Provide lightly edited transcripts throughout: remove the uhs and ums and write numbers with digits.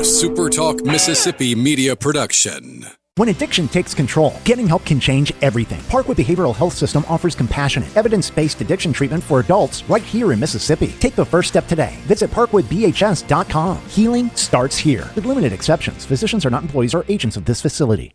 SuperTalk Mississippi media production. When addiction takes control, getting help can change everything. Parkwood Behavioral Health System offers compassionate, evidence-based addiction treatment for adults right here in Mississippi. Take the first step today. Visit parkwoodbhs.com. Healing starts here. With limited exceptions, physicians are not employees or agents of this facility.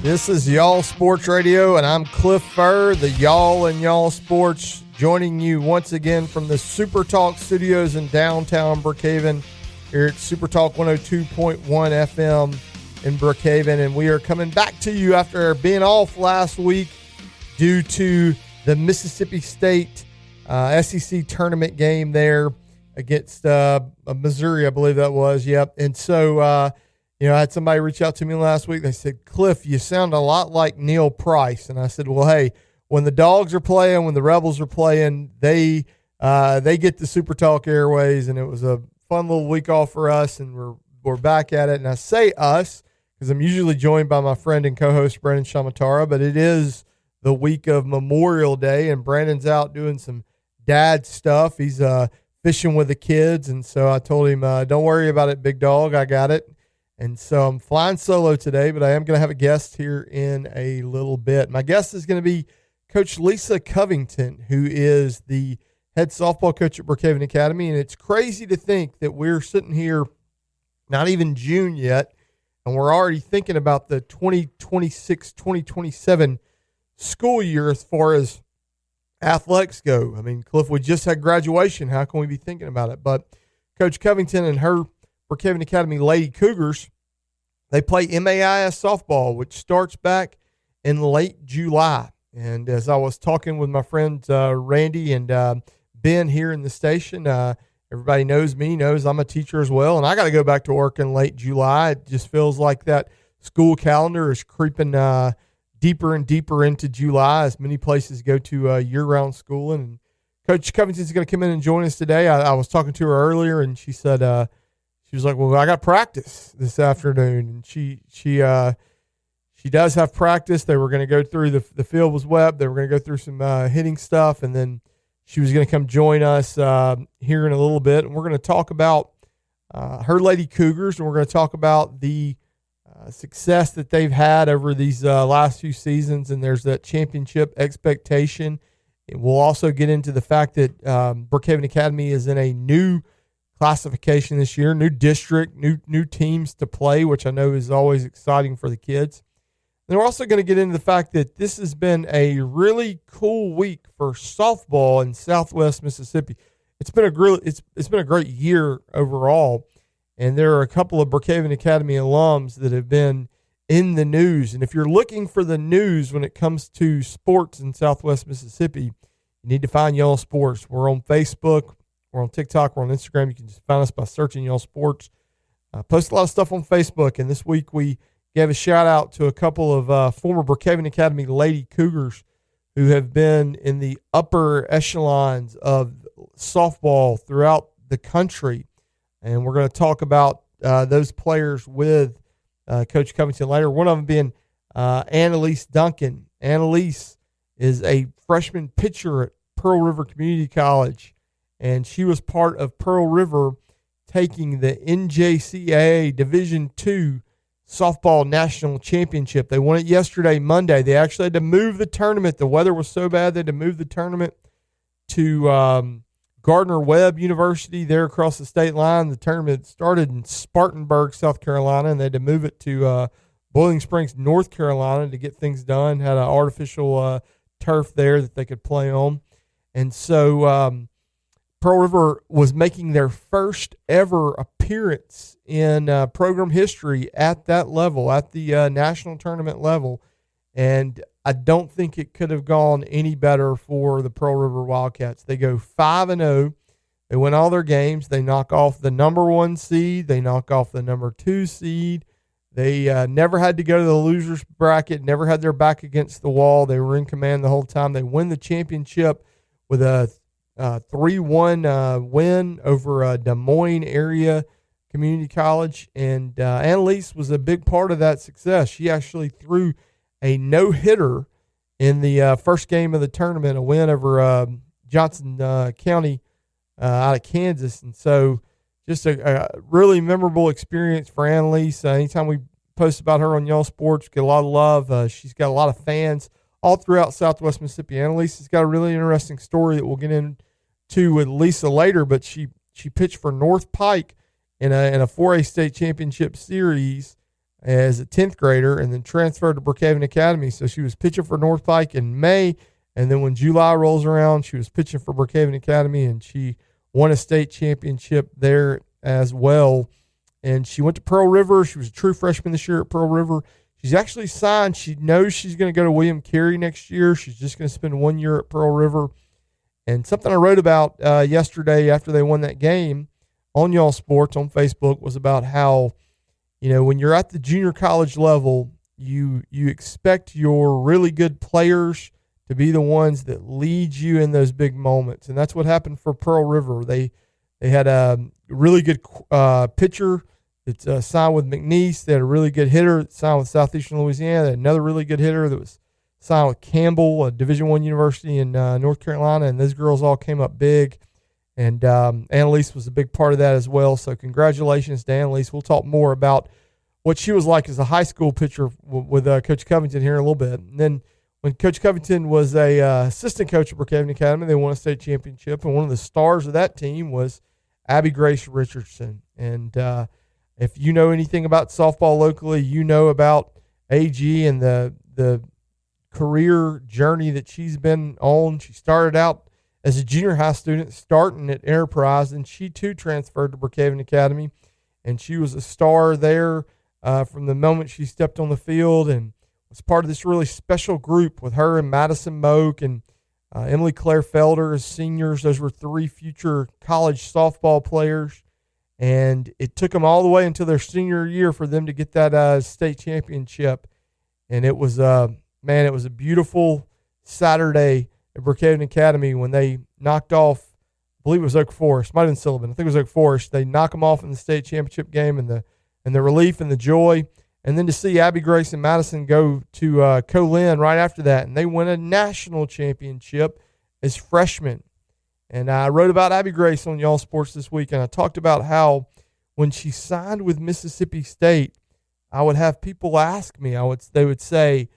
This is Y'all Sports Radio, and I'm Cliff Furr, the Y'all and Y'all Sports, joining you once again from the SuperTalk studios in downtown Brookhaven here at SuperTalk 102.1 FM in Brookhaven. And we are coming back to you after being off last week due to the Mississippi State SEC tournament game there against Missouri, I believe that was. Yep. And so, I had somebody reach out to me last week. They said, Cliff, you sound a lot like Neil Price. And I said, well, hey, when the Dogs are playing, when the Rebels are playing, they get the Super Talk airways. And it was a fun little week off for us, and we're back at it. And I say us because I'm usually joined by my friend and co-host Brandon Shamatara, but it is the week of Memorial Day, and Brandon's out doing some dad stuff. He's fishing with the kids. And so I told him, don't worry about it, big dog. I got it. And so I'm flying solo today, but I am going to have a guest here in a little bit. My guest is going to be Coach Lisa Covington, who is the head softball coach at Brookhaven Academy. And it's crazy to think that we're sitting here, not even June yet, and we're already thinking about the 2026-2027 school year as far as athletics go. I mean, Cliff, we just had graduation. How can we be thinking about it? But Coach Covington and her Brookhaven Academy Lady Cougars, they play MAIS softball, which starts back in late July. And as I was talking with my friends Randy and Ben here in the station, everybody knows me, knows I'm a teacher as well, and I got to go back to work in late July. It just feels like that school calendar is creeping deeper and deeper into July as many places go to year-round schooling. And Coach Covington is going to come in and join us today. I was talking to her earlier, and she said she was like, well, I got practice this afternoon. And she does have practice. They were going to go through the field was wet. They were going to go through some hitting stuff. And then she was going to come join us here in a little bit. And we're going to talk about her Lady Cougars. And we're going to talk about the success that they've had over these last few seasons. And there's that championship expectation. And we'll also get into the fact that Brookhaven Academy is in a new classification this year, new district, new teams to play, which I know is always exciting for the kids. And we're also going to get into the fact that this has been a really cool week for softball in Southwest Mississippi. It's been a great year overall, and there are a couple of Brookhaven Academy alums that have been in the news. And if you're looking for the news when it comes to sports in Southwest Mississippi, you need to find Y'all Sports. We're on Facebook. We're on TikTok. We're on Instagram. You can just find us by searching Y'all Sports. Post a lot of stuff on Facebook. And this week we gave a shout out to a couple of former Brookhaven Academy Lady Cougars who have been in the upper echelons of softball throughout the country. And we're going to talk about those players with Coach Covington later. One of them being Annalise Duncan. Annalise is a freshman pitcher at Pearl River Community College. And she was part of Pearl River taking the NJCAA Division II Softball National Championship. They won it yesterday, Monday. They actually had to move the tournament. The weather was so bad they had to move the tournament to Gardner-Webb University there across the state line. The tournament started in Spartanburg, South Carolina, and they had to move it to Boiling Springs, North Carolina to get things done. Had an artificial turf there that they could play on. And so Pearl River was making their first ever appearance in program history at that level, at the national tournament level. And I don't think it could have gone any better for the Pearl River Wildcats. They go 5-0. They win all their games. They knock off the number 1 seed. They knock off the number 2 seed. They never had to go to the losers bracket, never had their back against the wall. They were in command the whole time. They win the championship with a 3-1 win over Des Moines area community college. And Annalise was a big part of that success. She actually threw a no-hitter in the first game of the tournament, a win over Johnson County out of Kansas. And so just a really memorable experience for Annalise. Anytime we post about her on Y'all Sports, get a lot of love. She's got a lot of fans all throughout Southwest Mississippi. Annalise has got a really interesting story that we'll get into with Lisa later, but she pitched for North Pike in a 4A state championship series as a 10th grader and then transferred to Brookhaven Academy. So she was pitching for North Pike in May, and then when July rolls around, she was pitching for Brookhaven Academy, and she won a state championship there as well. And she went to Pearl River. She was a true freshman this year at Pearl River. She's actually signed. She knows she's going to go to William Carey next year. She's just going to spend 1 year at Pearl River. And something I wrote about yesterday after they won that game on Y'all Sports on Facebook was about how, when you're at the junior college level, you expect your really good players to be the ones that lead you in those big moments. And that's what happened for Pearl River. They had a really good pitcher that's signed with McNeese. They had a really good hitter that signed with Southeastern Louisiana. They had another really good hitter that was signed with Campbell, a Division I university in North Carolina. And those girls all came up big. And Annalise was a big part of that as well. So congratulations to Annalise. We'll talk more about what she was like as a high school pitcher with Coach Covington here in a little bit. And then when Coach Covington was a assistant coach at Brookhaven Academy, they won a state championship. And one of the stars of that team was Abby Grace Richardson. And if you know anything about softball locally, you know about AG and the career journey that she's been on. She started out as a junior high student starting at Enterprise, and she too transferred to Brookhaven Academy, and she was a star there from the moment she stepped on the field and was part of this really special group with her and Madison Moak and Emily Claire Felder as seniors. Those were 3 future college softball players, and it took them all the way until their senior year for them to get that state championship. And it was, it was a beautiful Saturday at Brookhaven Academy when they knocked off, I believe it was Oak Forest, might have been Sullivan. I think it was Oak Forest. They knock them off in the state championship game, and the relief and the joy. And then to see Abby Grace and Madison go to Colin right after that, and they win a national championship as freshmen. And I wrote about Abby Grace on Y'all Sports this week, and I talked about how when she signed with Mississippi State, I would have people ask me, they would say,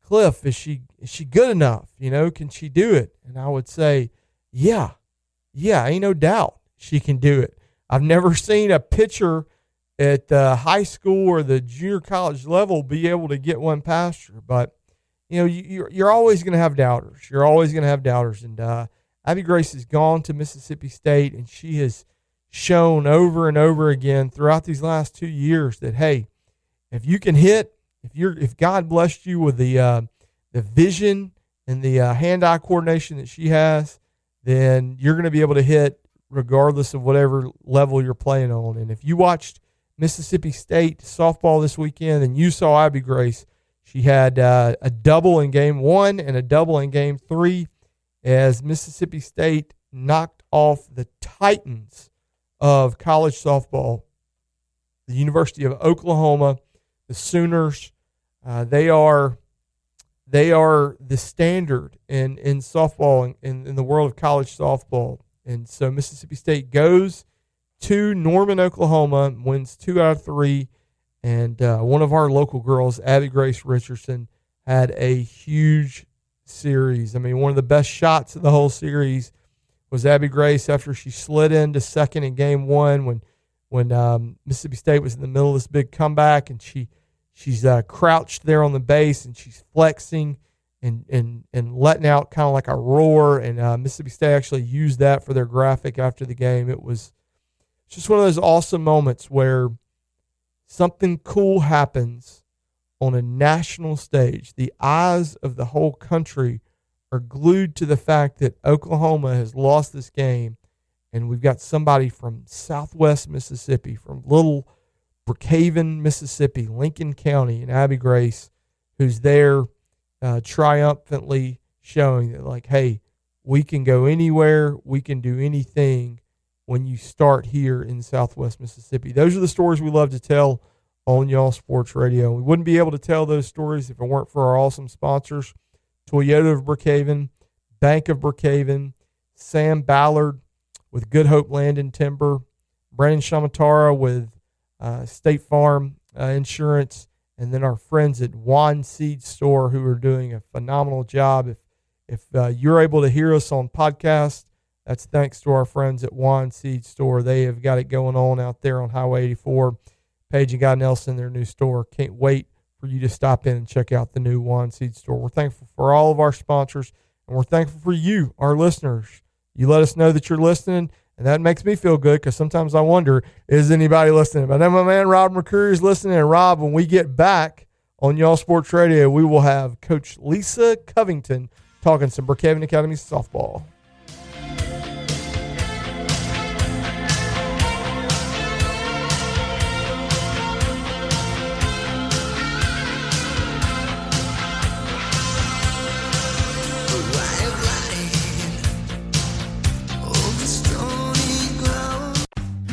Cliff, is she good enough? Can she do it? And I would say, yeah, ain't no doubt she can do it. I've never seen a pitcher at the high school or the junior college level be able to get one past her. But, you're always going to have doubters. You're always going to have doubters. And Abby Grace has gone to Mississippi State, and she has shown over and over again throughout these last 2 years that, hey, if you can hit, if God blessed you with the vision and the hand-eye coordination that she has, then you're going to be able to hit regardless of whatever level you're playing on. And if you watched Mississippi State softball this weekend and you saw Abby Grace, she had a double in game 1 and a double in game 3 as Mississippi State knocked off the Titans of college softball, the University of Oklahoma, the Sooners. They are the standard in softball in the world of college softball. And so Mississippi State goes to Norman, Oklahoma, wins 2 out of 3. And one of our local girls, Abby Grace Richardson, had a huge series. I mean, one of the best shots of the whole series was Abby Grace after she slid into second in game 1 when Mississippi State was in the middle of this big comeback, and she's crouched there on the base, and she's flexing and letting out kind of like a roar. And Mississippi State actually used that for their graphic after the game. It was just one of those awesome moments where something cool happens on a national stage. The eyes of the whole country are glued to the fact that Oklahoma has lost this game, and we've got somebody from Southwest Mississippi, from little Brookhaven, Mississippi, Lincoln County, and Abbey Grace, who's there triumphantly showing that, like, hey, we can go anywhere, we can do anything when you start here in Southwest Mississippi. Those are the stories we love to tell on Y'all Sports Radio. We wouldn't be able to tell those stories if it weren't for our awesome sponsors, Toyota of Brookhaven, Bank of Brookhaven, Sam Ballard with Good Hope Land and Timber, Brandon Shamatara with State Farm Insurance, and then our friends at Juan Seed Store, who are doing a phenomenal job. If you're able to hear us on podcast, that's thanks to our friends at Juan Seed Store. They have got it going on out there on Highway 84. Paige and Guy Nelson, their new store. Can't wait for you to stop in and check out the new Juan Seed Store. We're thankful for all of our sponsors, and we're thankful for you, our listeners. You let us know that you're listening, and that makes me feel good, because sometimes I wonder, is anybody listening? But then my man Rob McCreary is listening. And Rob, when we get back on Y'all Sports Radio, we will have Coach Lisa Covington talking some Brookhaven Academy softball.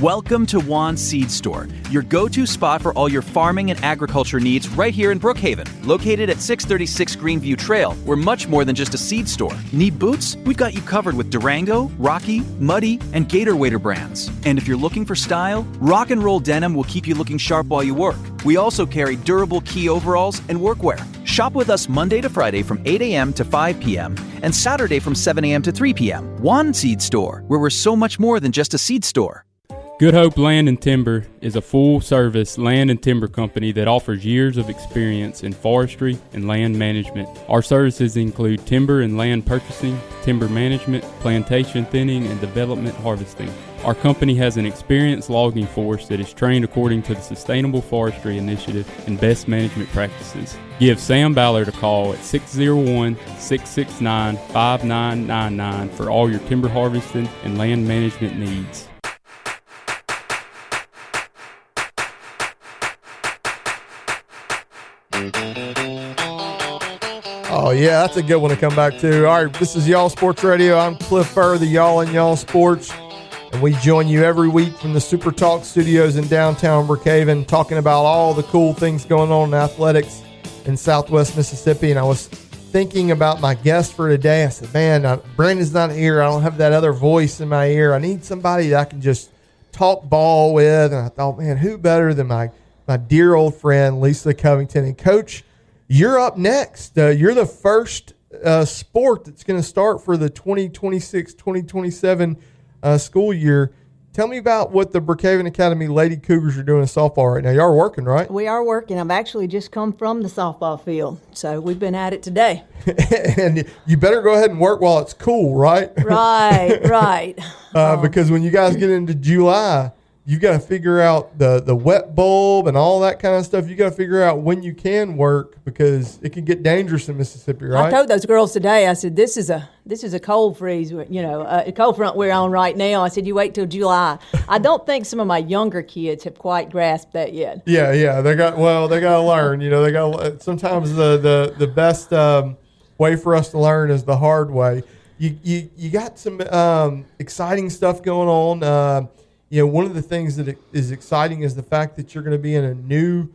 Welcome to Juan Seed Store, your go-to spot for all your farming and agriculture needs right here in Brookhaven. Located at 636 Greenview Trail, we're much more than just a seed store. Need boots? We've got you covered with Durango, Rocky, Muddy, and Gator Wader brands. And if you're looking for style, rock and roll denim will keep you looking sharp while you work. We also carry durable key overalls and workwear. Shop with us Monday to Friday from 8 a.m. to 5 p.m. and Saturday from 7 a.m. to 3 p.m. Juan Seed Store, where we're so much more than just a seed store. Good Hope Land and Timber is a full-service land and timber company that offers years of experience in forestry and land management. Our services include timber and land purchasing, timber management, plantation thinning, and development harvesting. Our company has an experienced logging force that is trained according to the Sustainable Forestry Initiative and best management practices. Give Sam Ballard a call at 601-669-5999 for all your timber harvesting and land management needs. Oh, yeah, that's a good one to come back to. All right, this is Y'all Sports Radio. I'm Cliff Furr, the Y'all and Y'all Sports, and we join you every week from the SuperTalk studios in downtown Brookhaven, talking about all the cool things going on in athletics in Southwest Mississippi. And I was thinking about my guest for today. I said, man, Brandon's not here. I don't have that other voice in my ear. I need somebody that I can just talk ball with. And I thought, man, who better than my dear old friend, Lisa Covington. And Coach, you're up next. You're the first sport that's going to start for the 2026-2027 school year. Tell me about what the Brookhaven Academy Lady Cougars are doing in softball right now. You are working, right? We are working. I've actually just come from the softball field, so we've been at it today. And you better go ahead and work while it's cool, right? Right. Because when you guys get into July, you got to figure out the wet bulb and all that kind of stuff. You got to figure out when you can work, because it can get dangerous in Mississippi, right? I told those girls today, I said, this is a cold freeze, a cold front we're on right now. I said, you wait till July. I don't think some of my younger kids have quite grasped that yet. Yeah. They got to learn. Sometimes the best way for us to learn is the hard way. You got some exciting stuff going on. One of the things that is exciting is the fact that you're going to be in a new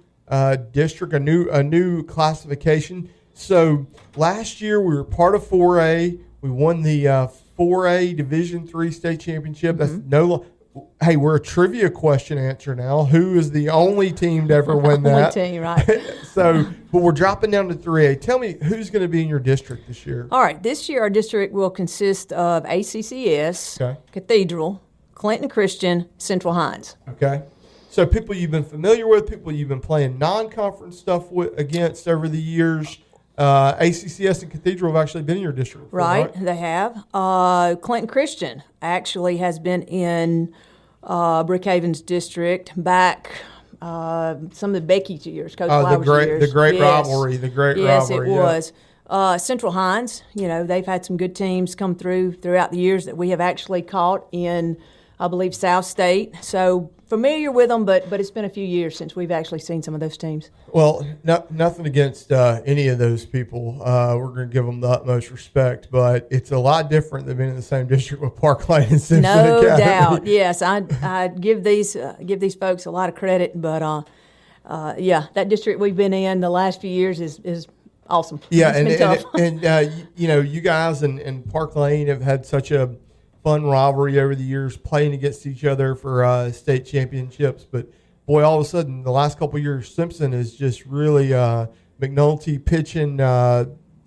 district, a new classification. So last year we were part of 4A. We won the 4A Division III state championship. That's Hey, we're a trivia question answer now. Who is the only team to ever win that? Only team, right? But we're dropping down to 3A. Tell me, who's going to be in your district this year? All right, this year our district will consist of ACCS, Cathedral, Clinton Christian, Central Hines. Okay. So people you've been familiar with, people you've been playing non-conference stuff against over the years. ACCS and Cathedral have actually been in your district before, right? They have. Clinton Christian actually has been in Brookhaven's district back, some of the Becky's years, Coach Flowers' years. The great rivalry, Yes, it was. Central Hines, they've had some good teams come throughout the years that we have actually caught in, I believe, South State. So familiar with them, but it's been a few years since we've actually seen some of those teams. Well, nothing against any of those people. We're going to give them the utmost respect, but it's a lot different than being in the same district with Park Lane and Simpson No Academy. doubt. Yes, I give these folks a lot of credit, but that district we've been in the last few years is awesome. Yeah, it's been tough. and you guys and Park Lane have had such a fun rivalry over the years, playing against each other for state championships. But boy, all of a sudden, the last couple of years, Simpson is just really McNulty pitching.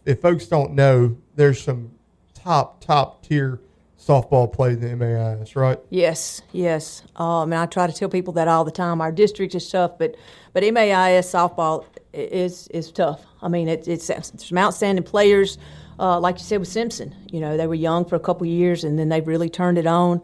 If folks don't know, there's some top tier softball play in the MAIS, right? Yes. And I try to tell people that all the time. Our district is tough, but MAIS softball is tough. I mean, it's some outstanding players. Like you said with Simpson, they were young for a couple of years, and then they've really turned it on.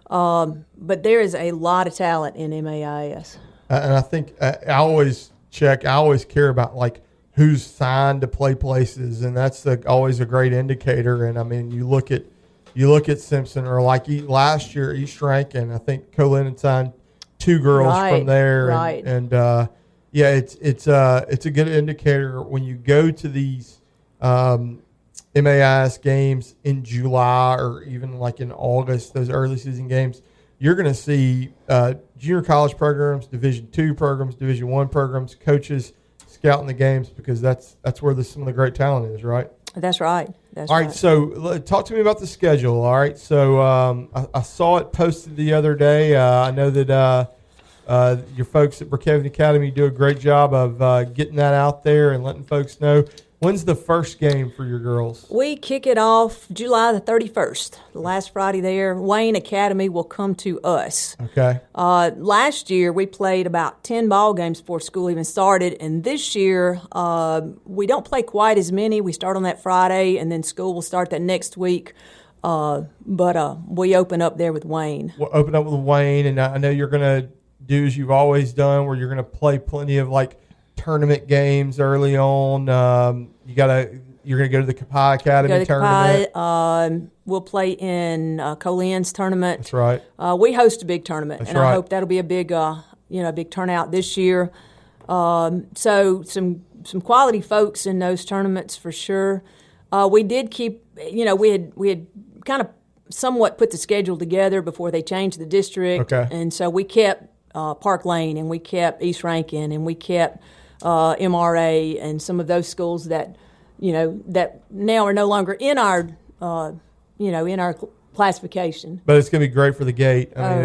But there is a lot of talent in MAIS. And I think I always care about like who's signed to play places, and that's always a great indicator. And I mean, you look at Simpson, or like last year East Rankin, I think Colin signed 2 girls from there, right? And it's a good indicator when you go to these MAIS games in July or even like in August, those early season games. You're going to see junior college programs, Division II programs, Division I programs, coaches scouting the games, because that's where some of the great talent is, right? That's right. All right, so talk to me about the schedule. All right, so I saw it posted the other day. I know that your folks at Brookhaven Academy do a great job of getting that out there and letting folks know. When's the first game for your girls? We kick it off July the 31st, the last Friday there. Wayne Academy will come to us. Okay. Last year, we played about 10 ball games before school even started, and this year, we don't play quite as many. We start on that Friday, and then school will start that next week. But we open up there with Wayne. We'll open up with Wayne, and I know you're going to do as you've always done, where you're going to play plenty of, like, tournament games early on. You're going to go to the Kapai Academy tournament. We'll play in Colin's tournament. That's right. We host a big tournament, That's and right. I hope that'll be a big turnout this year. So some quality folks in those tournaments for sure. We did keep, we had kind of somewhat put the schedule together before they changed the district, okay. And so we kept Park Lane, and we kept East Rankin, and we kept MRA, and some of those schools that that now are no longer in our in our classification. But it's going to be great for the gate. I mean,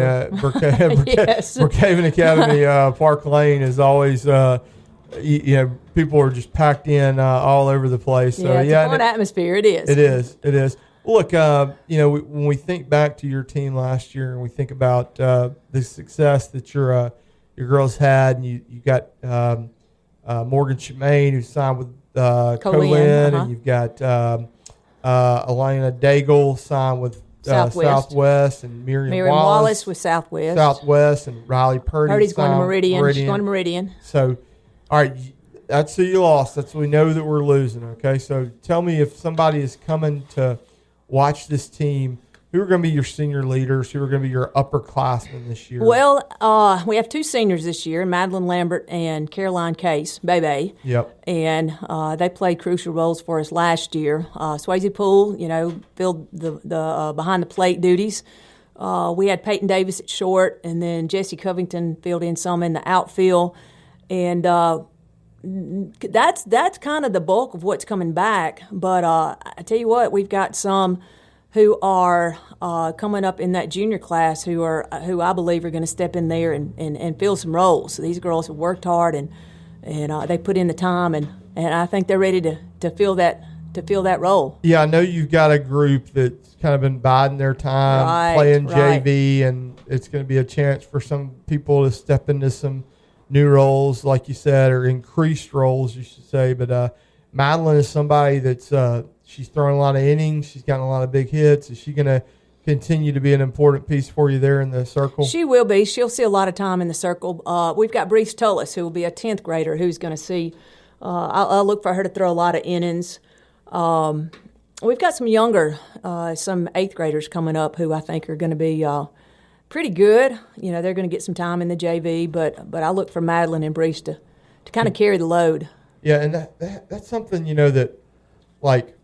yes. Brookhaven Academy, Park Lane is always, people are just packed in all over the place. So, it's a fun atmosphere. It is. It is. Look, when we think back to your team last year, and we think about the success that your girls had, and you got Morgan Shemaine, who signed with Colin, and you've got Elena Daigle signed with Southwest, and Miriam Wallace with Southwest, and Riley Purdy's going to Meridian. She's going to Meridian. So, all right, that's who you lost. That's we know that we're losing. Okay, so tell me, if somebody is coming to watch this team, who are going to be your senior leaders? Who are going to be your upperclassmen this year? Well, we have 2 seniors this year, Madeline Lambert and Caroline Case, Bebe. Yep. And they played crucial roles for us last year. Swayze Poole, filled the behind the plate duties. We had Peyton Davis at short, and then Jesse Covington filled in some in the outfield. And that's kind of the bulk of what's coming back. But I tell you what, we've got some who are coming up in that junior class who I believe are going to step in there and fill some roles. So these girls have worked hard and they put in the time, and I think they're ready to fill that role. Yeah, I know you've got a group that's kind of been biding their time, playing JV, and it's going to be a chance for some people to step into some new roles, like you said, or increased roles, you should say. But Madeline is somebody that's she's throwing a lot of innings. She's gotten a lot of big hits. Is she going to continue to be an important piece for you there in the circle? She will be. She'll see a lot of time in the circle. We've got Brees Tullis, who will be a 10th grader, who's going to see. I'll look for her to throw a lot of innings. We've got some younger, some 8th graders coming up who I think are going to be pretty good. They're going to get some time in the JV, but I look for Madeline and Brees to kind of carry the load. Yeah, and that's something, that, like,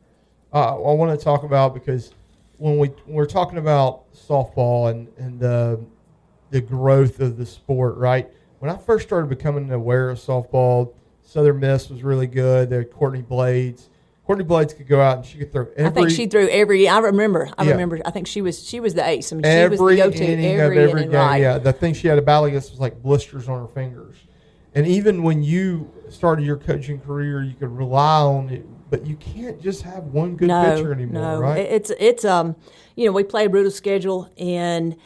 I want to talk about, because when we're talking about softball and the growth of the sport, right? When I first started becoming aware of softball, Southern Miss was really good. There had Courtney Blades. Courtney Blades could go out and she could throw every. I think she threw every. I remember. I think she was the ace. I mean, she was the go-to every inning. Game. Right. Yeah, the thing she had a battle against was like blisters on her fingers. And even when you started your coaching career, you could rely on it, but you can't just have one good pitcher anymore, right? It's we play a brutal schedule, and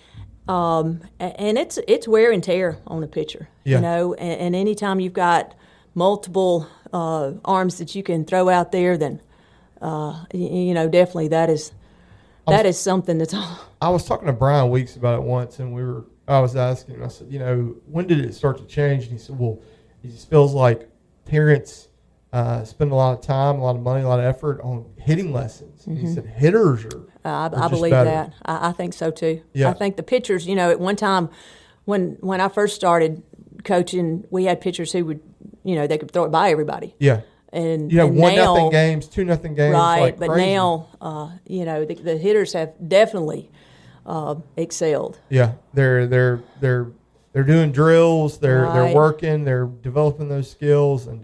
it's wear and tear on a pitcher. Yeah. And anytime you've got multiple arms that you can throw out there, then definitely that is something that's. I was talking to Brian Weeks about it once, and I was asking him, I said, when did it start to change? And he said, well, it just feels like parents spend a lot of time, a lot of money, a lot of effort on hitting lessons. Mm-hmm. And he said hitters are I believe better. that. I think so too. Yeah. I think the pitchers, at one time when I first started coaching, we had pitchers who would, they could throw it by everybody. Yeah. And 1-0 games, 2-0 games, right? like but crazy. Now, the hitters have definitely excelled. Yeah, they're doing drills. They're working. They're developing those skills, and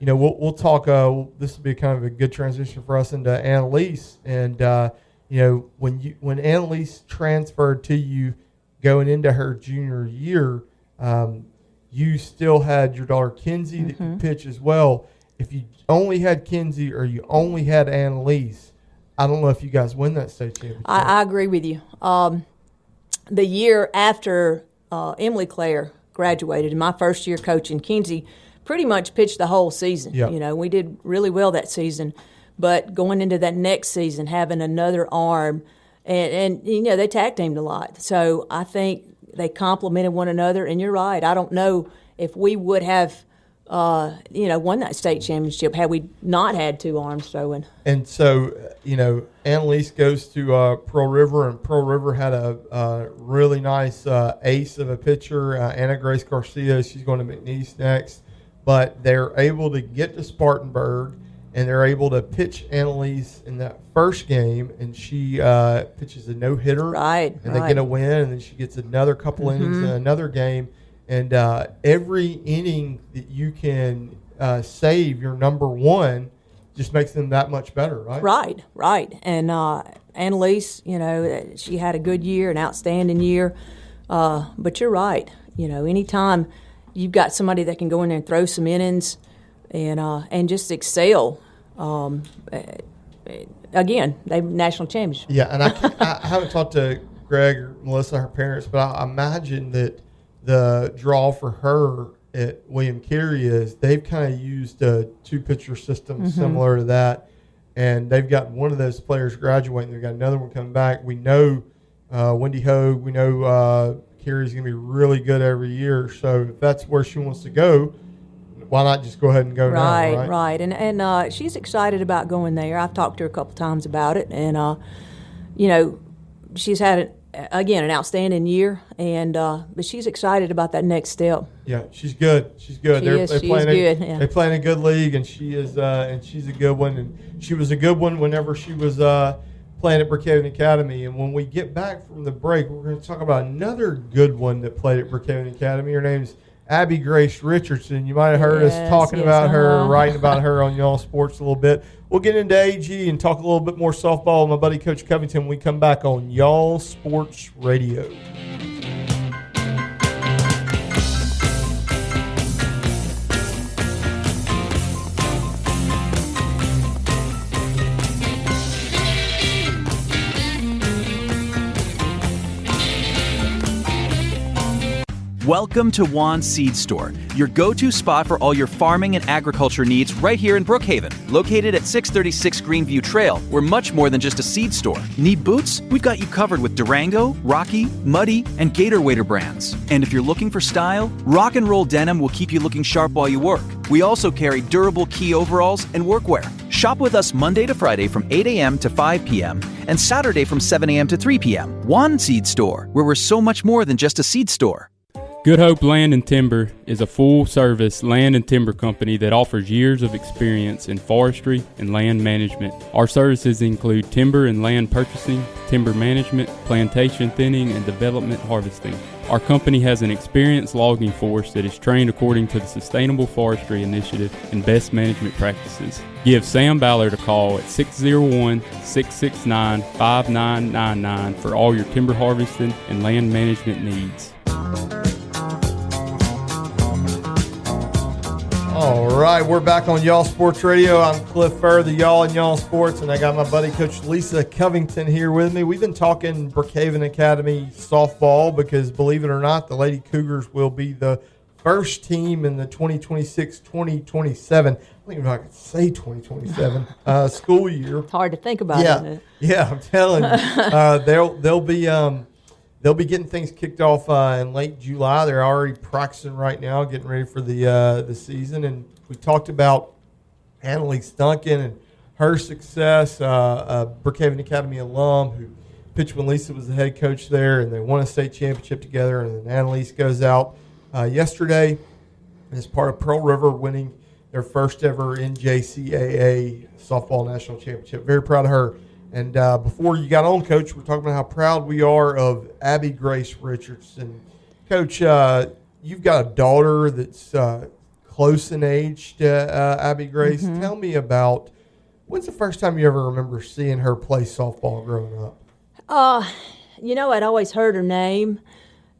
we'll talk. This will be kind of a good transition for us into Annalise. And when Annalise transferred to you, going into her junior year, you still had your daughter Kinsey that could pitch as well. If you only had Kinsey or you only had Annalise, I don't know if you guys win that state championship. I agree with you. The year after Emily Claire graduated, in my first year coaching, Kinsey pretty much pitched the whole season. Yep. We did really well that season. But going into that next season, having another arm, and they tag teamed a lot. So I think they complemented one another. And you're right. I don't know if we would have won that state championship had we not had two arms throwing. And so, Annalise goes to Pearl River, and Pearl River had a really nice ace of a pitcher, Anna Grace Garcia. She's going to McNeese next. But they're able to get to Spartanburg, and they're able to pitch Annalise in that first game, and she pitches a no-hitter. Right. And they get a win, and then she gets another couple innings in another game. And every inning that you can save your number one just makes them that much better, right? Right. And Annalise, she had a good year, an outstanding year. But you're right. Anytime you've got somebody that can go in there and throw some innings and just excel, again, they national champions. Yeah, and I haven't talked to Greg or Melissa, her parents, but I imagine that the draw for her at William Carey is they've kind of used a two-pitcher system similar to that, and they've got one of those players graduating. They've got another one coming back. We know Wendy Hogue. We know Carey's going to be really good every year. So if that's where she wants to go, why not just go ahead and go now? Right. And she's excited about going there. I've talked to her a couple times about it, and she's had an outstanding year, and but she's excited about that next step. Yeah, she's good. She's good. They're playing a good league, and she is, and she's a good one. And she was a good one whenever she was playing at Brookhaven Academy. And when we get back from the break, we're going to talk about another good one that played at Brookhaven Academy. Her name's Abby Grace Richardson. You might have heard us talking about her, writing about her on Y'all Sports a little bit. We'll get into AG and talk a little bit more softball with my buddy Coach Covington when we come back on Y'all Sports Radio. Welcome to Juan's Seed Store, your go-to spot for all your farming and agriculture needs right here in Brookhaven. Located at 636 Greenview Trail, we're much more than just a seed store. Need boots? We've got you covered with Durango, Rocky, Muddy, and Gator Wader brands. And if you're looking for style, rock and roll denim will keep you looking sharp while you work. We also carry durable key overalls and workwear. Shop with us Monday to Friday from 8 a.m. to 5 p.m. and Saturday from 7 a.m. to 3 p.m. Juan Seed Store, where we're so much more than just a seed store. Good Hope Land and Timber is a full-service land and timber company that offers years of experience in forestry and land management. Our services include timber and land purchasing, timber management, plantation thinning, and development harvesting. Our company has an experienced logging force that is trained according to the Sustainable Forestry Initiative and best management practices. Give Sam Ballard a call at 601-669-5999 for all your timber harvesting and land management needs. All right, we're back on Y'all Sports Radio. I'm Cliff Furr, the Y'all and Y'all Sports, and I got my buddy Coach Lisa Covington here with me. We've been talking Brookhaven Academy softball because, believe it or not, the Lady Cougars will be the first team in the 2026-2027. I don't even know if I could say 2027 school year. It's hard to think about, isn't it? Yeah, I'm telling you, they'll be getting things kicked off in late July. They're already practicing right now, getting ready for the season. And we talked about Annalise Duncan and her success, Brookhaven Academy alum who pitched when Lisa was the head coach there, and they won a state championship together. And then Annalise goes out yesterday as part of Pearl River winning their first ever NJCAA softball national championship. Very proud of her. And before you got on, Coach, we're talking about how proud we are of Abby Grace Richardson. Coach, you've got a daughter that's close in age to Abby Grace. Mm-hmm. Tell me about, when's the first time you ever remember seeing her play softball growing up? I'd always heard her name.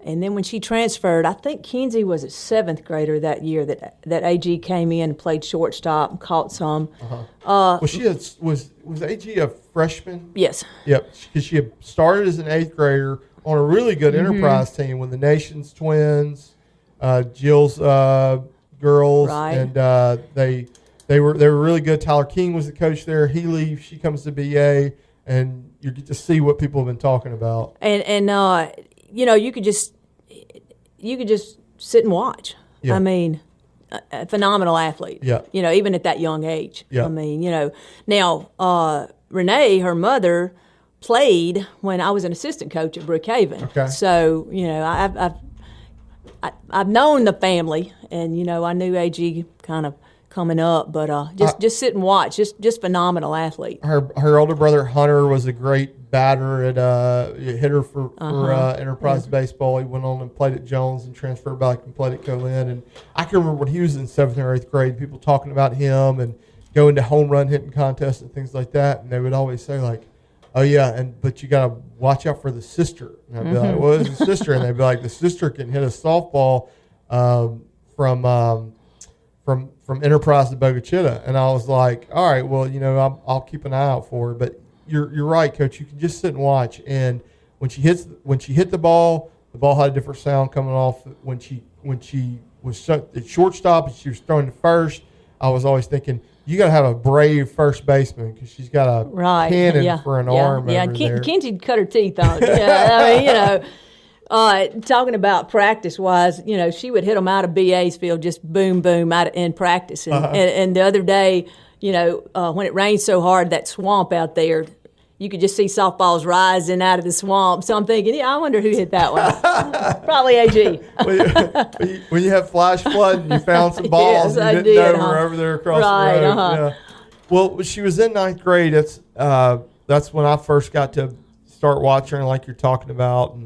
And then when she transferred, I think Kinsey was a seventh grader that year that AG came in and played shortstop and caught some. Was AG a freshman? Yes. Yep, because she had started as an eighth grader on a really good Enterprise team with the Nations Twins, Jill's girls, right. And they were really good. Tyler King was the coach there. He leaves, she comes to BA, and you get to see what people have been talking about. And you could just sit and watch. Yeah. I mean, a phenomenal athlete. Yeah. Even at that young age. Yeah. I mean, now Renee, her mother, played when I was an assistant coach at Brookhaven. Okay. So I've known the family, and I knew AG kind of coming up, but just sit and watch. Just phenomenal athlete. Her older brother Hunter was a great batter at hitter for Enterprise baseball. He went on and played at Jones and transferred back and played at Colin. And I can remember when he was in 7th or 8th grade, people talking about him and going to home run hitting contests and things like that. And they would always say like, "Oh yeah, but you got to watch out for the sister." And I'd be like, "What is the sister?" And they'd be like, "The sister can hit a softball from Enterprise to Bogachita." And I was like, "All right, well, I'll keep an eye out for her." But you're right, Coach. You can just sit and watch. And when she hit the ball had a different sound coming off. When she was at shortstop and she was throwing to first, I was always thinking, you got to have a brave first baseman because she's got a cannon for an arm. Yeah, over there. Kinsey cut her teeth on it. Talking about practice-wise, she would hit them out of BA's field, just boom, boom, in practice. And the other day, when it rained so hard, that swamp out there, you could just see softballs rising out of the swamp. So I'm thinking, I wonder who hit that one. Probably AG. when you have flash flood and you found some balls, yes, you didn't know were over there across the road. Yeah. Well, she was in 9th grade. That's when I first got to start watching her, like you're talking about.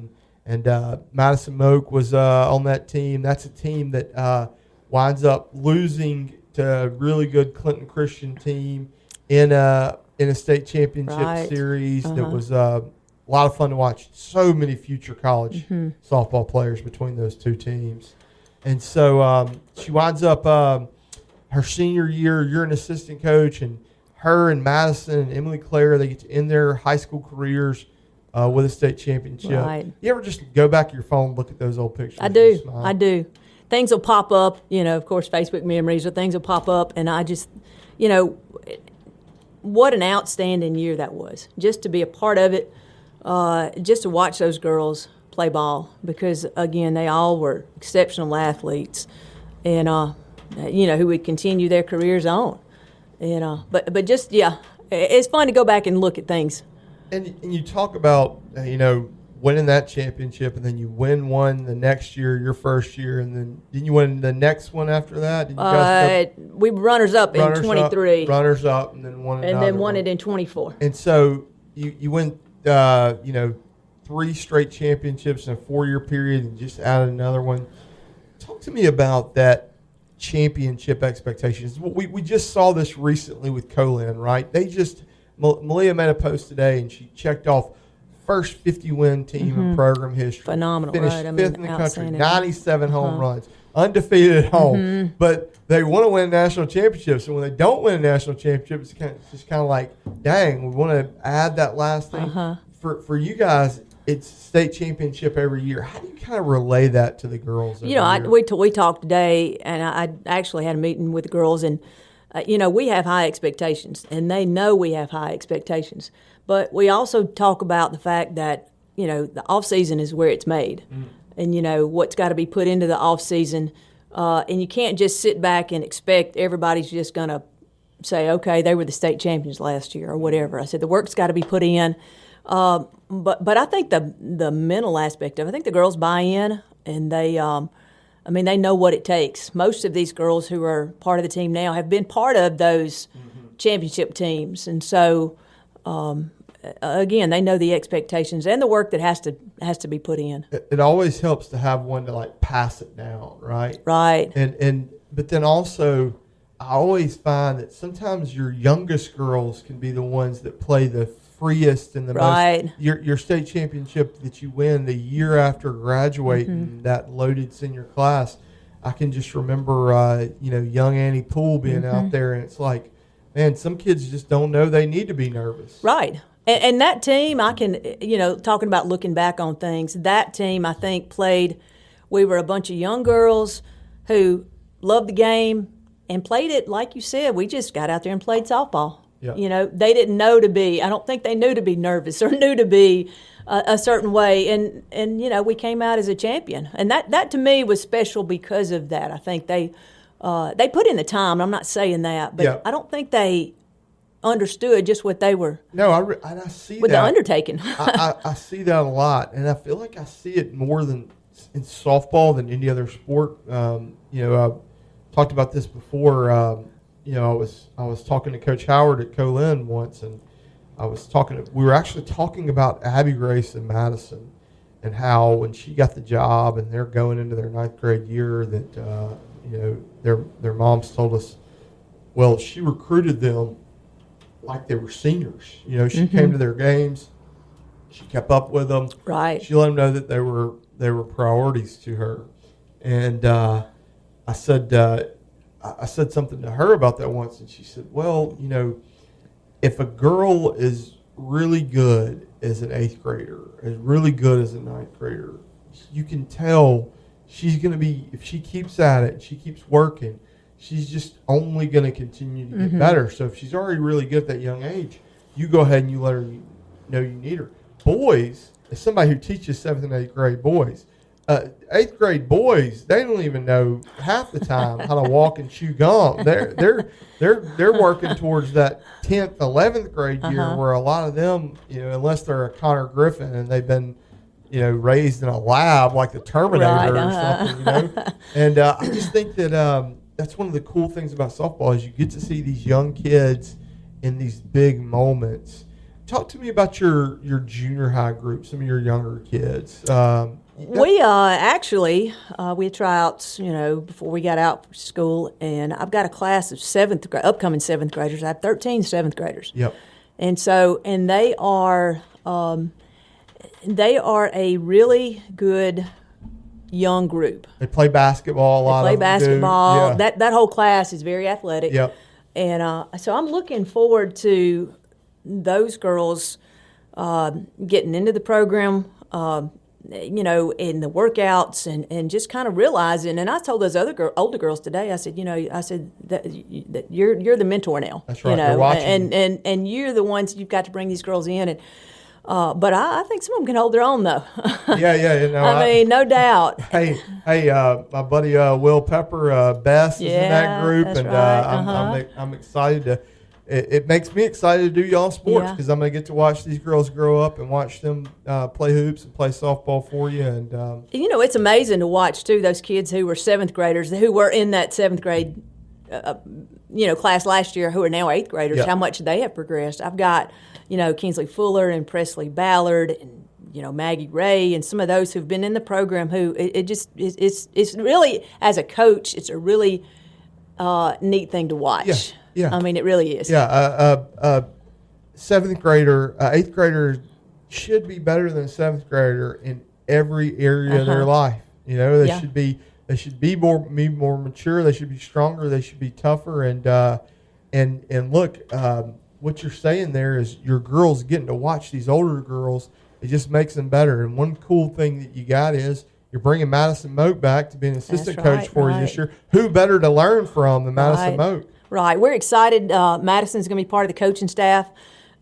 And Madison Moak was on that team. That's a team that winds up losing to a really good Clinton Christian team in a state championship series. That was a lot of fun to watch. So many future college softball players between those two teams. And so she winds up her senior year. You're an assistant coach, and her and Madison and Emily Claire, they get to end their high school careers with a state championship. Right. You ever just go back to your phone and look at those old pictures? I do. I do. Things will pop up, of course, Facebook memories, or things will pop up, and I just, what an outstanding year that was. Just to be a part of it, just to watch those girls play ball, because, again, they all were exceptional athletes and, who would continue their careers on. And, but just, it's fun to go back and look at things. And you talk about, winning that championship, and then you win one the next year, your first year, and then didn't you win the next one after that? Did you guys we were runners-up in 23. Runners-up, and then won and then won it in 24. And so you win, 3 straight championships in a 4-year period and just added another one. Talk to me about that championship expectations. We just saw this recently with Colin, right? Malia made a post today, and she checked off first 50-win team in program history. Phenomenal, finished right? fifth in the country, 97 home runs, undefeated at home. But they want to win national championships, and when they don't win a national championship, it's just kind of like, dang, we want to add that last thing. For you guys, it's state championship every year. How do you kind of relay that to the girls? We talked today, and I actually had a meeting with the girls, and we have high expectations, and they know we have high expectations. But we also talk about the fact that, the off-season is where it's made. And, what's got to be put into the off-season. And you can't just sit back and expect everybody's just going to say, okay, they were the state champions last year or whatever. I said the work's got to be put in. But I think the mental aspect of it, I think the girls buy in, and they they know what it takes. Most of these girls who are part of the team now have been part of those championship teams. And so, again, they know the expectations and the work that has to be put in. It always helps to have one to pass it down, right? Right. But then also, I always find that sometimes your youngest girls can be the ones that play the freest and the most. Your state championship that you win the year after graduating that loaded senior class. I can just remember, young Annie Poole being out there, and it's like, man, some kids just don't know they need to be nervous. Right. And that team, I can, talking about looking back on things, that team, I think, we were a bunch of young girls who loved the game and played it, like you said, we just got out there and played softball. Yeah. They didn't know I don't think they knew to be nervous or knew to be a certain way. And we came out as a champion. And that to me was special because of that. I think they put in the time. I'm not saying that, but I don't think they understood just what they were. No, I see with that. the undertaking. I see that a lot, and I feel like I see it more than in softball than any other sport. I talked about this before. I was talking to Coach Howard at Colin once, and we were actually talking about Abby Grace in Madison, and how when she got the job and they're going into their 9th grade year that their moms told us, well, she recruited them like they were seniors. She came to their games, she kept up with them. Right. She let them know that they were priorities to her, and I said something to her about that once, and she said, well, if a girl is really good as an 8th grader, is really good as a 9th grader, you can tell she's going to be, if she keeps at it, she keeps working, she's just only going to continue to get better. So if she's already really good at that young age, you go ahead and you let her know you need her. Boys, as somebody who teaches 7th and 8th grade boys, 8th grade boys, they don't even know half the time how to walk and chew gum. They're working towards that 10th, 11th grade year where a lot of them, unless they're a Connor Griffin and they've been, raised in a lab like the Terminator or something, And I just think that that's one of the cool things about softball is you get to see these young kids in these big moments. Talk to me about your junior high group, some of your younger kids. We actually we had tryouts, before we got out for school, and I've got a class of upcoming 7th graders. I have 13 7th graders. Yep. And so, and they are a really good young group. They play basketball a lot. They play basketball. Yeah. That whole class is very athletic. Yep. And so I'm looking forward to those girls getting into the program, in the workouts and just kind of realizing. And I told those older girls today, I said, that you're the mentor now. That's right. They're watching. And you're the ones you've got to bring these girls in. And but I think some of them can hold their own though. Yeah. I mean, no doubt. Hey, my buddy Will Pepper, Bess is in that group, that's and right. I'm excited to. It makes me excited to do y'all sports because I'm going to get to watch these girls grow up and watch them play hoops and play softball for you. And it's amazing to watch too those kids who were seventh graders who were in that seventh grade, class last year who are now eighth graders. Yep. How much they have progressed. I've got Kingsley Fuller and Presley Ballard and Maggie Ray and some of those who've been in the program who it's really, as a coach, it's a really neat thing to watch. Yeah. I mean, it really is. Yeah. Seventh grader, eighth grader should be better than a seventh grader in every area of their life. They should be more mature. They should be stronger. They should be tougher. And look, what you're saying there is your girls getting to watch these older girls. It just makes them better. And one cool thing that you got is you're bringing Madison Moak back to be an assistant coach for you this year. Who better to learn from than Madison Moak? Right. We're excited. Madison's going to be part of the coaching staff,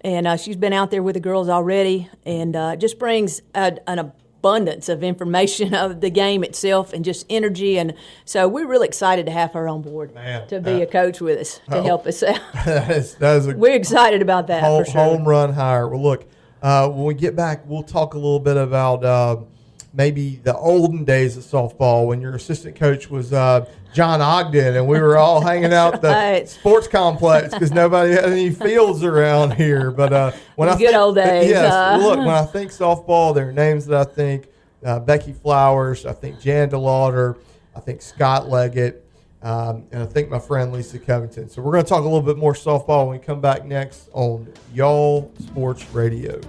and she's been out there with the girls already, and just brings an abundance of information of the game itself and just energy. And so we're really excited to have her on board to be a coach with us to help us out. We're excited about that for sure. Home run hire. Well, look, when we get back, we'll talk a little bit about maybe the olden days of softball when your assistant coach was John Ogden, and we were all hanging out at the sports complex because nobody had any fields around here. But when old days. Yes, look, when I think softball, there are names that I think: Becky Flowers, I think Jan DeLauder, I think Scott Leggett, and I think my friend Lisa Covington. So we're going to talk a little bit more softball when we come back next on Y'all Sports Radio.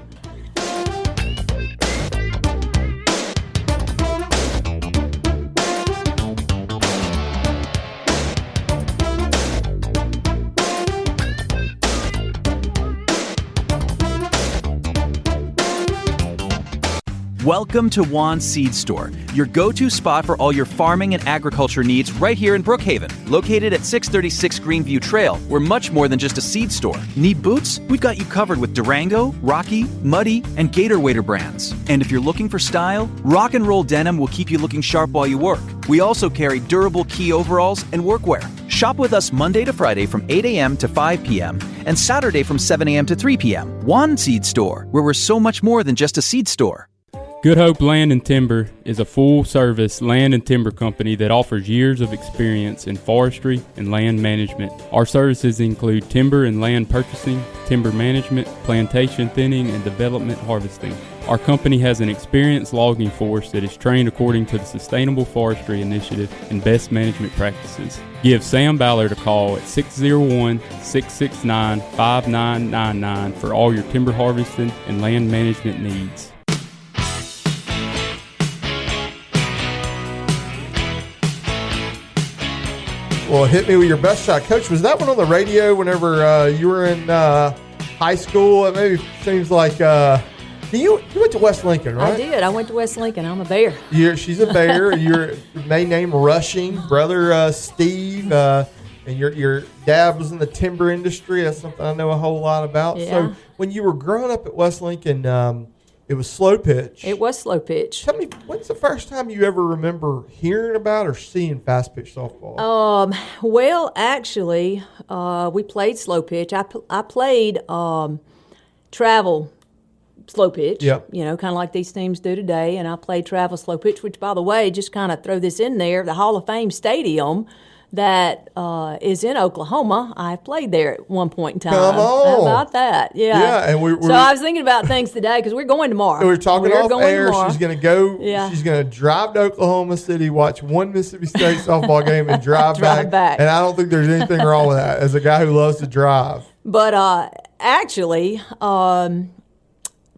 Welcome to Juan's Seed Store, your go-to spot for all your farming and agriculture needs right here in Brookhaven. Located at 636 Greenview Trail, we're much more than just a seed store. Need boots? We've got you covered with Durango, Rocky, Muddy, and Gator Wader brands. And if you're looking for style, rock and roll denim will keep you looking sharp while you work. We also carry durable key overalls and workwear. Shop with us Monday to Friday from 8 a.m. to 5 p.m. and Saturday from 7 a.m. to 3 p.m. Juan Seed Store, where we're so much more than just a seed store. Good Hope Land and Timber is a full-service land and timber company that offers years of experience in forestry and land management. Our services include timber and land purchasing, timber management, plantation thinning, and development harvesting. Our company has an experienced logging force that is trained according to the Sustainable Forestry Initiative and best management practices. Give Sam Ballard a call at 601-669-5999 for all your timber harvesting and land management needs. Well, hit me with your best shot. Coach, was that one on the radio whenever you were in high school? It maybe seems like you went to West Lincoln, right? I did. I went to West Lincoln. I'm a Bear. She's a Bear. Your main name Rushing, brother Steve, and your dad was in the timber industry. That's something I know a whole lot about. Yeah. So when you were growing up at West Lincoln, it was slow pitch. It was slow pitch. Tell me, when's the first time you ever remember hearing about or seeing fast pitch softball? Well, actually, we played slow pitch. I played travel slow pitch. Yep. Kind of like these teams do today. And I played travel slow pitch, which, by the way, just kind of throw this in there, the Hall of Fame Stadium that is in Oklahoma. I played there at one point in time. Come on. How about that? Yeah. Yeah, and so I was thinking about things today because we're going tomorrow. We're talking off air. Tomorrow. She's going to go. Yeah. She's going to drive to Oklahoma City, watch one Mississippi State softball game, and drive back. And I don't think there's anything wrong with that. As a guy who loves to drive. But actually,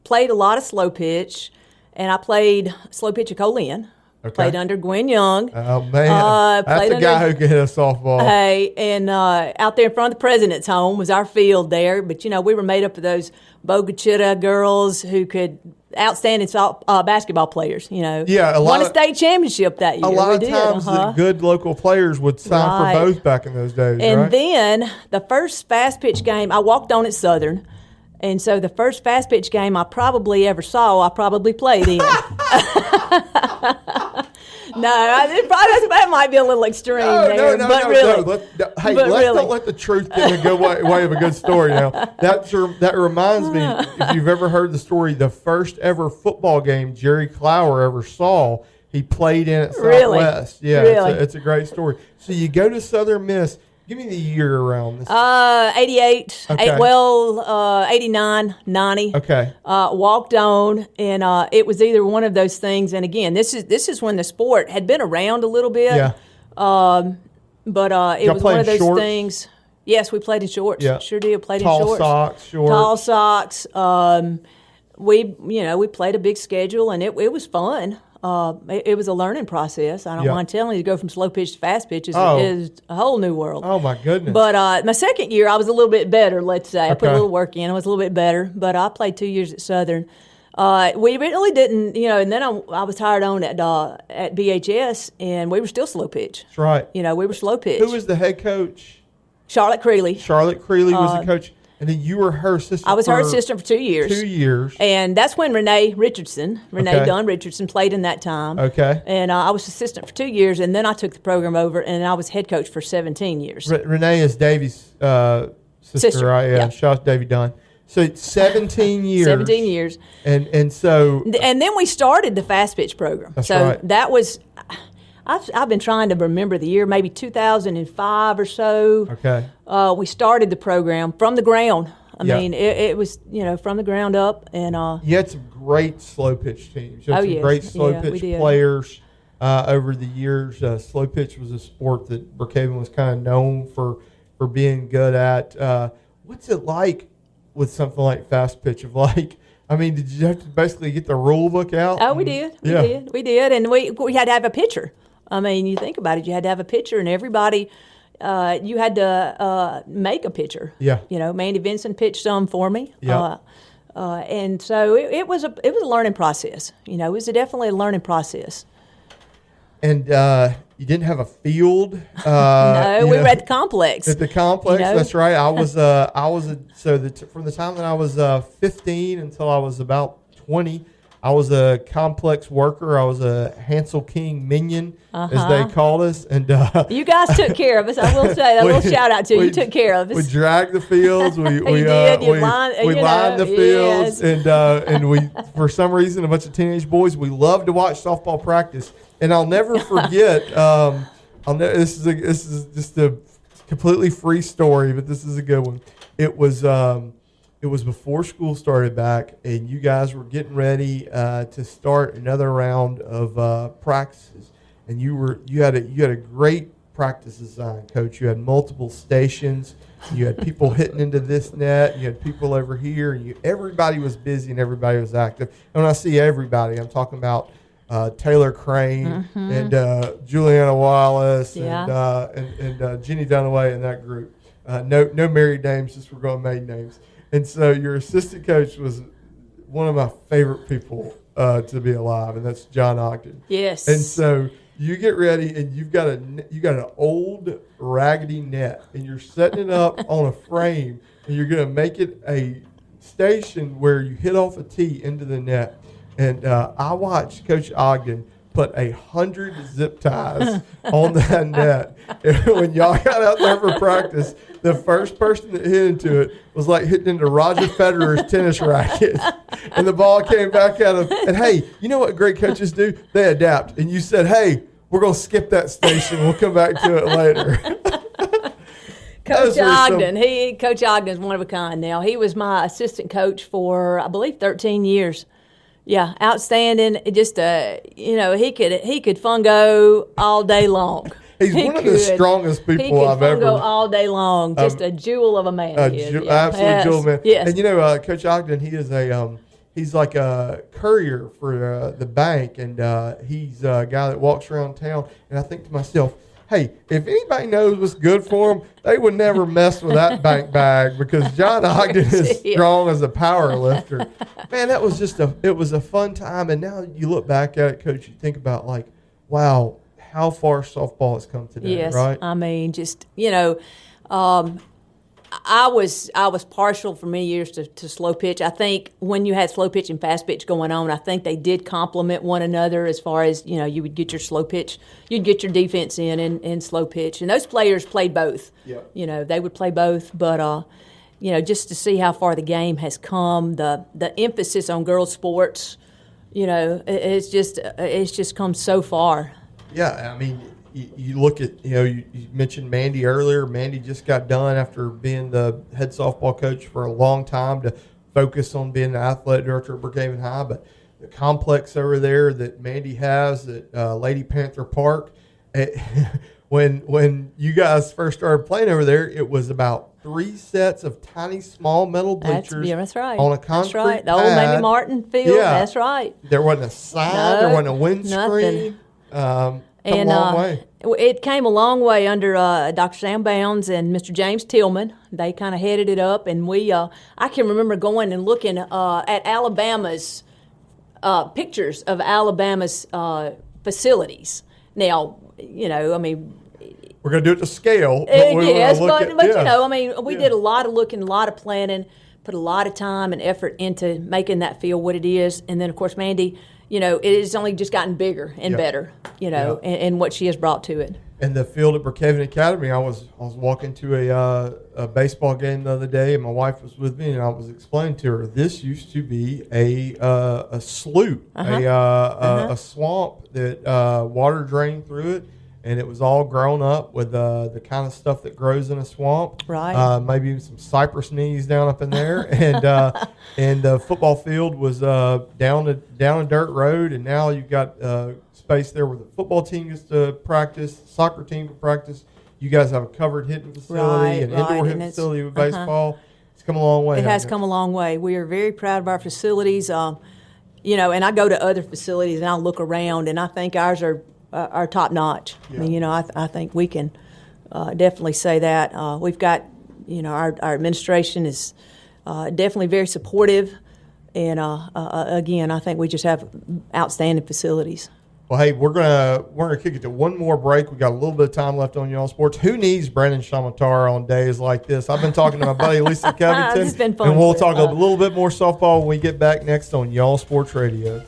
played a lot of slow pitch, and I played slow pitch at Colin. Okay. Played under Gwen Young. Oh, man. That's a guy who can hit a softball. Hey, and out there in front of the president's home was our field there. But, we were made up of those Bogachita girls who could outstanding basketball players, Yeah, won a state championship that year. A lot of times the good local players would sign for both back in those days, and then the first fast pitch game, I walked on at Southern. And so the first fast pitch game I probably ever saw, I probably played in. That might be a little extreme there. But really. Let's not let the truth get in the way of a good story now. That reminds me, if you've ever heard the story, the first ever football game Jerry Clower ever saw, he played in at Southwest. Really? Yeah, really? It's a great story. So you go to Southern Miss. Give me the year around this. 88. Okay. 89, 90. Okay. Walked on, and it was either one of those things. And again, this is when the sport had been around a little bit. Yeah. But it was one of those things. Yes, we played in shorts. Yeah. Sure did. Played in shorts. Tall socks. We played a big schedule, and it was fun. It was a learning process. I don't mind telling you, to go from slow pitch to fast pitch is a whole new world. Oh, my goodness. But my second year, I was a little bit better, let's say. I put a little work in. I was a little bit better. But I played 2 years at Southern. We really didn't, and then I was hired on at BHS, and we were still slow pitch. That's right. We were slow pitch. Who was the head coach? Charlotte Creeley. Charlotte Creeley was the coach. And then you were her assistant. I was her assistant for 2 years. 2 years. And that's when Renee Dunn Richardson played in that time. Okay. And I was assistant for 2 years, and then I took the program over, and I was head coach for 17 years. Renee is Davy's sister, right? Yeah. Shout out to Davy Dunn. So 17 years. 17 years. And so. And then we started the fast pitch program. That's right. That was. I've been trying to remember the year, maybe 2005 or so. Okay. We started the program from the ground. I mean, it was, from the ground up. And you had some great slow pitch teams. You had some great slow pitch players over the years. Slow pitch was a sport that Brookhaven was kind of known for being good at. What's it like with something like fast pitch? Did you have to basically get the rule book out? Oh, we did. We did. And we had to have a pitcher. I mean, you think about it, you had to have a pitcher, and everybody, you had to make a pitcher. Yeah. Mandy Vinson pitched some for me. Yeah. And so it was a learning process. It was definitely a learning process. And you didn't have a field. No, we were at the complex. At the complex, that's right. From the time that I was 15 until I was about 20, I was a complex worker. I was a Hansel King minion, as they called us. And you guys took care of us. I will say that. A little shout out to you. You took care of us. We dragged the fields. We lined the fields, and we, for some reason, a bunch of teenage boys, we loved to watch softball practice. And I'll never forget. This is just a completely free story, but this is a good one. It was before school started back, and you guys were getting ready to start another round of practices. And you had a great practice design, Coach. You had multiple stations. You had people hitting into this net. You had people over here, and everybody was busy and everybody was active. And when I say everybody, I'm talking about Taylor Crane and Juliana Wallace and Jenny Dunaway and that group. No married names, just we're going maiden names. And so your assistant coach was one of my favorite people to be alive, and that's John Ogden. Yes. And so you get ready, and you got an old raggedy net, and you're setting it up on a frame, and you're going to make it a station where you hit off a tee into the net. And I watched Coach Ogden put 100 zip ties on that net. And when y'all got out there for practice, the first person that hit into it was like hitting into Roger Federer's tennis racket. And the ball came back at him. And, hey, you know what great coaches do? They adapt. And you said, hey, we're going to skip that station. We'll come back to it later. Coach Ogden. Coach Ogden's one of a kind now. He was my assistant coach for, I believe, 13 years. Yeah, outstanding. Just he could fungo all day long. He's one of the strongest people I've ever. He could fungo all day long. Just a jewel of a man. Absolute jewel man. Yes. And Coach Ogden, he is he's like a courier for the bank, and he's a guy that walks around town. And I think to myself, hey, if anybody knows what's good for him, they would never mess with that bank bag, because John Ogden is strong as a power lifter. Man, that was it was a fun time. And now you look back at it, Coach, you think about like, wow, how far softball has come today, yes, right? I mean, just, I was partial for many years to slow pitch. I think when you had slow pitch and fast pitch going on, I think they did complement one another as far as, you would get your slow pitch, you'd get your defense in slow pitch. And those players played both. Yeah. They would play both. But, just to see how far the game has come, the emphasis on girls' sports, it's just come so far. Yeah, I mean, you look at, you mentioned Mandy earlier. Mandy just got done after being the head softball coach for a long time to focus on being the athletic director at Brookhaven High. But the complex over there that Mandy has at Lady Panther Park, when you guys first started playing over there, it was about 3 sets of tiny, small metal bleachers. That's right. On a concrete That's right. The old pad. Mamie Martin field. Yeah. That's right. There wasn't a sign. There wasn't a windscreen. Come a long way. It came a long way under Dr. Sam Bounds and Mr. James Tillman. They kind of headed it up, and I can remember going and looking at Alabama's pictures of Alabama's facilities. Now, I mean, we're going to do it to scale. Yes, but yeah. We did a lot of looking, a lot of planning, put a lot of time and effort into making that field what it is, and then of course Mandy. It has only just gotten bigger and better, and what she has brought to it. And the field at Brookhaven Academy, I was walking to a baseball game the other day, and my wife was with me, and I was explaining to her, this used to be a slough, a swamp that water drained through it, and it was all grown up with the kind of stuff that grows in a swamp. Right. Maybe even some cypress knees down up in there. And the football field was down a dirt road, and now you've got space there where the football team gets to practice, the soccer team can practice. You guys have a covered hitting facility, an indoor hitting facility with baseball. It's come a long way. It has come a long way. We are very proud of our facilities. And I go to other facilities and I look around, and I think ours are top notch. Yeah. I mean, I think we can definitely say that. We've got, our administration is definitely very supportive, and again, I think we just have outstanding facilities. Well, hey, we're gonna kick it to one more break. We got a little bit of time left on Y'all Sports. Who needs Brandon Shamatara on days like this? I've been talking to my buddy Lisa Covington, this has been fun, and we'll talk a little bit more softball when we get back next on Y'all Sports Radio.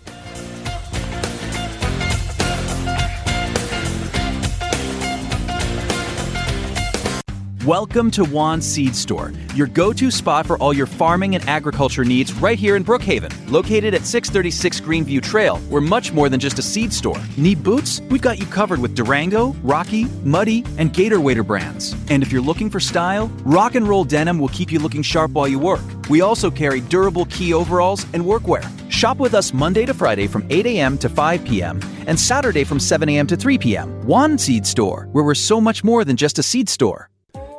Welcome to Juan's Seed Store, your go-to spot for all your farming and agriculture needs right here in Brookhaven. Located at 636 Greenview Trail, we're much more than just a seed store. Need boots? We've got you covered with Durango, Rocky, Muddy, and Gator Wader brands. And if you're looking for style, rock and roll denim will keep you looking sharp while you work. We also carry durable key overalls and workwear. Shop with us Monday to Friday from 8 a.m. to 5 p.m. and Saturday from 7 a.m. to 3 p.m. Juan Seed Store, where we're so much more than just a seed store.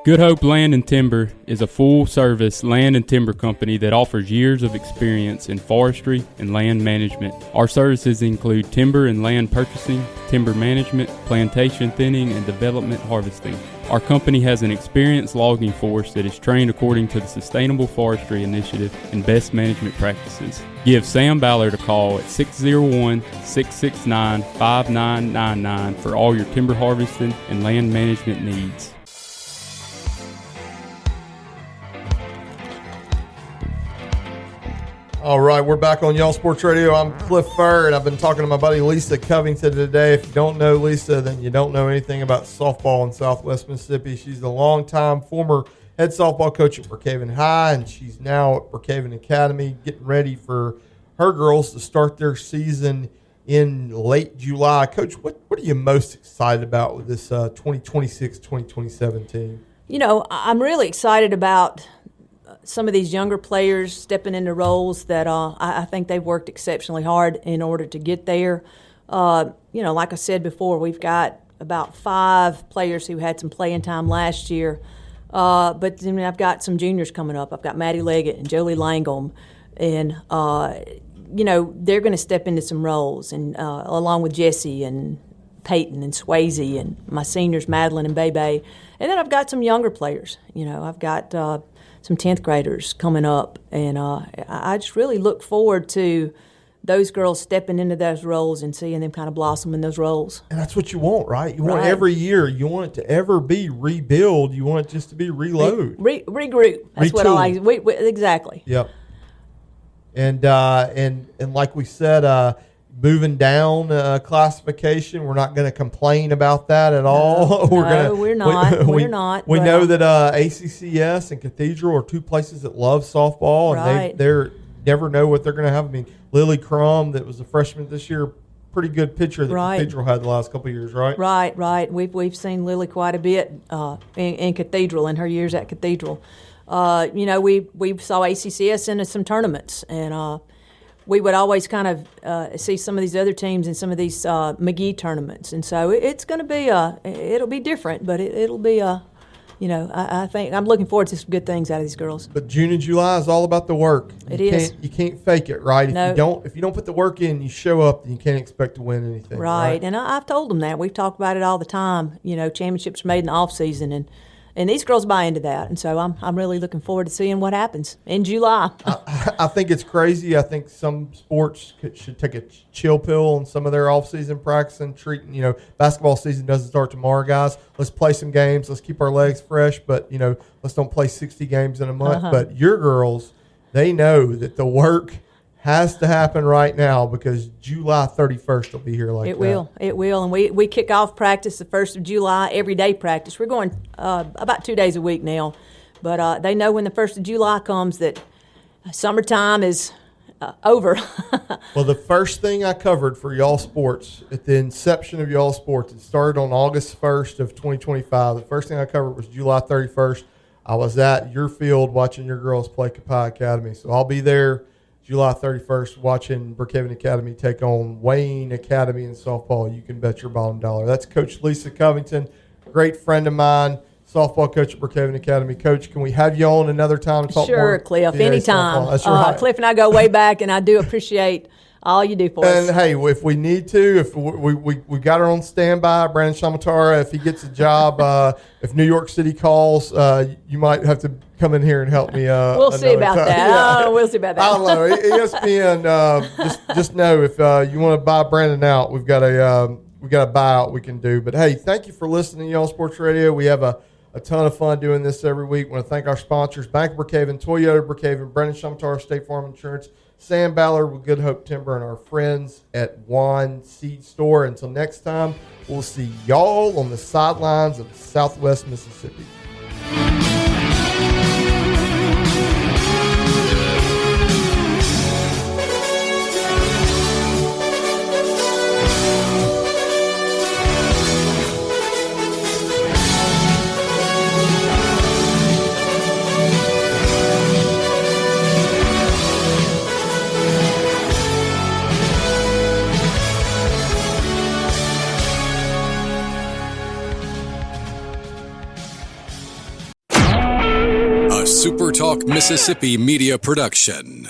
Good Hope Land and Timber is a full-service land and timber company that offers years of experience in forestry and land management. Our services include timber and land purchasing, timber management, plantation thinning, and development harvesting. Our company has an experienced logging force that is trained according to the Sustainable Forestry Initiative and best management practices. Give Sam Ballard a call at 601-669-5999 for all your timber harvesting and land management needs. All right, we're back on Y'all Sports Radio. I'm Cliff Furr, and I've been talking to my buddy Lisa Covington today. If you don't know Lisa, then you don't know anything about softball in Southwest Mississippi. She's a longtime former head softball coach at Brookhaven High, and she's now at Brookhaven Academy getting ready for her girls to start their season in late July. Coach, what are you most excited about with this 2026-2027 team? I'm really excited about some of these younger players stepping into roles that I think they've worked exceptionally hard in order to get there. Like I said before, we've got about 5 players who had some playing time last year. But then I've got some juniors coming up. I've got Maddie Leggett and Jolie Langholm And, they're going to step into some roles, and along with Jesse and Peyton and Swayze and my seniors, Madeline and Bebe. And then I've got some younger players. I've got some 10th graders coming up, and I just really look forward to those girls stepping into those roles and seeing them kind of blossom in those roles. And that's what you want, right? You want every year, you want it to ever be rebuild. You want it just to be reload. Regroup. That's what I like. Exactly. Yep. And like we said, moving down classification, we're not going to complain about that at all. We're not. We're not. We know that ACCS and Cathedral are two places that love softball, and they're never know what they're going to have. I mean, Lily Crum, that was a freshman this year, pretty good pitcher that Cathedral had the last couple of years, right? Right. We've seen Lily quite a bit in Cathedral in her years at Cathedral. We saw ACCS in some tournaments, and we would always kind of see some of these other teams in some of these McGee tournaments, and so it's going to be it'll be different, but it'll be I think I'm looking forward to some good things out of these girls. But June and July is all about the work. You can't fake it, right? No. If you don't put the work in, you show up, then you can't expect to win anything. Right. And I've told them that. We've talked about it all the time. Championships are made in the off season, and these girls buy into that. And so I'm really looking forward to seeing what happens in July. I think it's crazy. I think some sports should take a chill pill on some of their off-season practice and treating, basketball season doesn't start tomorrow, guys. Let's play some games. Let's keep our legs fresh, but, let's don't play 60 games in a month. But your girls, they know that the work has to happen right now because July 31st will be here like that. It will. And we kick off practice the 1st of July, everyday practice. We're going about 2 days a week now. But they know when the 1st of July comes that summertime is over. Well, the first thing I covered for y'all sports at the inception of y'all sports, it started on August 1st of 2025. The first thing I covered was July 31st. I was at your field watching your girls play Kapai Academy. So I'll be there July 31st watching Brookhaven Academy take on Wayne Academy in softball. You can bet your bottom dollar. That's Coach Lisa Covington, great friend of mine, softball coach at Brookhaven Academy. Coach, can we have you on another time to talk more? Sure, Cliff, anytime. That's right. Cliff and I go way back, and I do appreciate all you do for us. And, hey, if we need to, if we got her on standby, Brandon Shamatara, if he gets a job, if New York City calls, you might have to come in here and help me. We'll see about that. Yeah. We'll see about that. I don't know. ESPN, just know if you want to buy Brandon out, we've got a buyout we can do. But, hey, thank you for listening to Y'all Sports Radio. We have a ton of fun doing this every week. I want to thank our sponsors, Bank of Brookhaven, Toyota Brookhaven, Brendan Shumtar, State Farm Insurance, Sam Ballard with Good Hope Timber, and our friends at Juan Seed Store. Until next time, we'll see y'all on the sidelines of Southwest Mississippi. SuperTalk Mississippi Media Production.